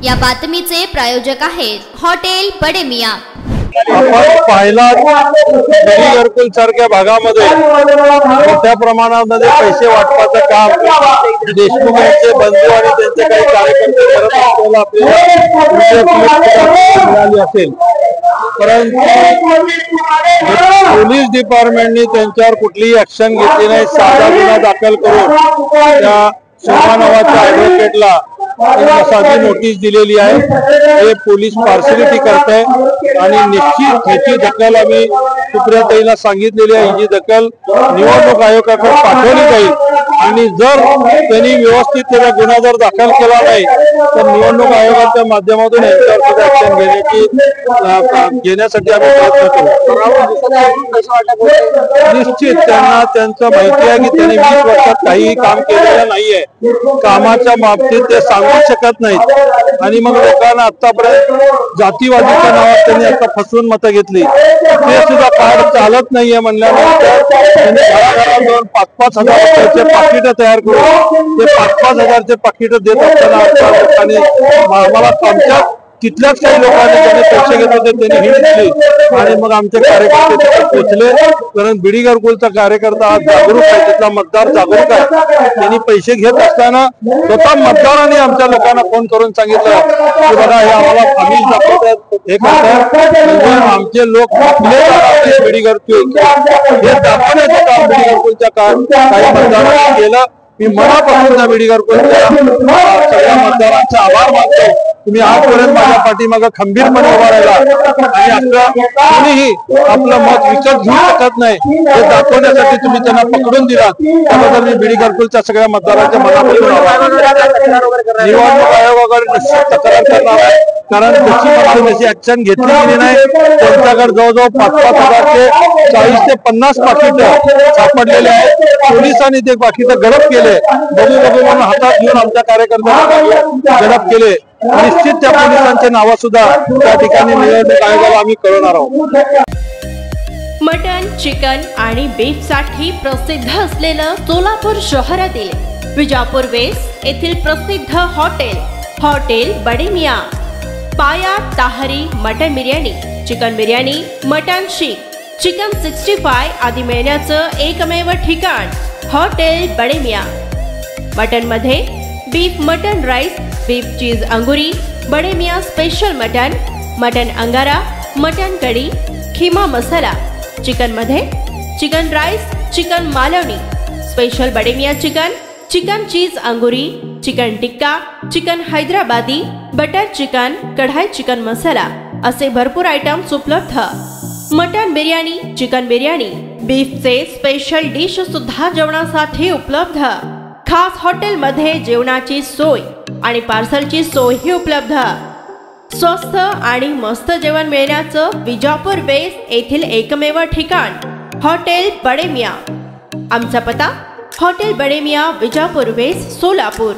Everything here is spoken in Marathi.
या बातमीचे प्रायोजक आहेत हॉटेल बडे मियां। आपण पाहिला दिल्ली घरकुल सारख्या भागामध्ये मोठ्या प्रमाणामध्ये पैसे वाटपाचं काम देशमुख यांचे बंधू आणि त्यांचे काही कार्यकर्ते करत असलेला आपल्याला मिळाली असेल, परंतु पोलीस डिपार्टमेंटने त्यांच्यावर कुठलीही ऍक्शन घेतली नाही। साधा गुन्हा दाखल करून त्या सोमा नावाच्या ऍडव्होकेटला साधी नोटीस दिलेली आहे। हे पोलीस पार्सलिटी करत आहे आणि निश्चित ह्याची दखल आम्ही सुप्रियाताईला सांगितलेली आहे। ही दखल निवडणूक आयोगाकडे पाठवली जाईल आणि जर त्यांनी व्यवस्थित त्याचा गुन्हा जर दाखल केला नाही तर निवडणूक आयोगाच्या माध्यमातून यांच्यावर सुद्धा ऍक्शन घेण्यासाठी आम्ही प्रयत्न करू। निश्चित त्यांना त्यांचं माहिती आहे की त्यांनी 20 वर्षात काहीही काम केलेलं नाहीये। कामाच्या बाबतीत ते सांगू शकत नाहीत आणि मग लोकांना आतापर्यंत जातीवादीच्या नावात त्यांनी आता फसवून मतं घेतली। ते सुद्धा कार्ड चालत नाहीये म्हणल्यानंतर त्यांनी घराघरात जाऊन 5-5 हजार रुपयाचे पाकिट तयार करून ते 5-5 हजारचे पाकिट देत असताना आणि आम्हाला आमच्या तिथल्याच काही लोकांनी ज्यांनी पैसे घेत होते त्यांनी हिट दिली आणि मग आमचे कार्यकर्ते तिथे पोहोचले। कारण बिडी घरकुलचा कार्यकर्ता आज जागरूक आहे, तिथला मतदार जागरूक आहे। त्यांनी पैसे घेत असताना स्वतः मतदारांनी आमच्या लोकांना फोन करून सांगितलं की बघा हे आम्हाला आम्ही दाखवतात, हे करतात, म्हणजे आमचे लोक बिडी घरकुल हे दाखवण्याचं काम बिडी घरकुलच्या काही मतदारांनी केलं। मी मनापासून त्या बिडी घरकुलच्या सगळ्या मतदारांचा आभार मानतो। तुम्ही आजपर्यंत माझ्या पाठीमागे खंबीरपणे उभा राहिला आणि असं कोणीही आपलं मत विकत घेऊ शकत नाही हे दाखवण्यासाठी तुम्ही त्यांना पकडून दिला, त्याबद्दल मी बिडी घरकुलच्या सगळ्या मतदारांच्या मनापासून निवडणूक आयोगाकडे निश्चित तक्रार करणार आहे। कारण तशी ऍक्शन घेतली गेली नाही। त्यांच्याकडे जवळजवळ 5-5 हजारचे 40 ते 50 पाकिट सापडलेले आहेत। पोलिसांनी ते पाकिट गडप केले, बघू म्हणून हातात घेऊन आमच्या कार्यकर्त्यांना गडप केले। निश्चित त्या पोलिसांचे नाव सुद्धा त्या ठिकाणी निवडणूक आयोगाला आम्ही कळवणार आहोत। मटन, चिकन आणि बीफ साठी प्रसिद्ध असलेलं सोलापूर शहरातील विजापूर वेस्ट येथील प्रसिद्ध hotel Bade Miyan. Paya tahari mutton biryani, chicken biryani, mutton seekh, chicken 65 आदी मिळण्याचं एकमेव ठिकाण हॉटेल बडे मियां। मटन मध्ये beef mutton rice, beef cheese angoori, Bade Miyan special mutton angara, mutton kadhi, keema masala. Chicken मध्ये chicken rice, chicken Malvani, special Bade Miyan chicken cheese angoori, chicken tikka, chicken Hyderabadi, butter chicken, kadai chicken masala असे भरपूर आयटम्स उपलब्ध। मटन बिर्याणी, चिकन बिर्याणी, बीफचे स्पेशल डिश सुद्धा जेवणासाठी उपलब्ध। खास हॉटेलमध्ये जेवणाची सोय आणि पार्सलची सोयही उपलब्ध। स्वस्त आणि मस्त जेवण मिळण्याचं विजापूर वेस्ट येथील एकमेव ठिकाण हॉटेल बडे मियां। आमचा पत्ता हॉटेल बडे मियां, विजापूर वेस्ट, सोलापूर।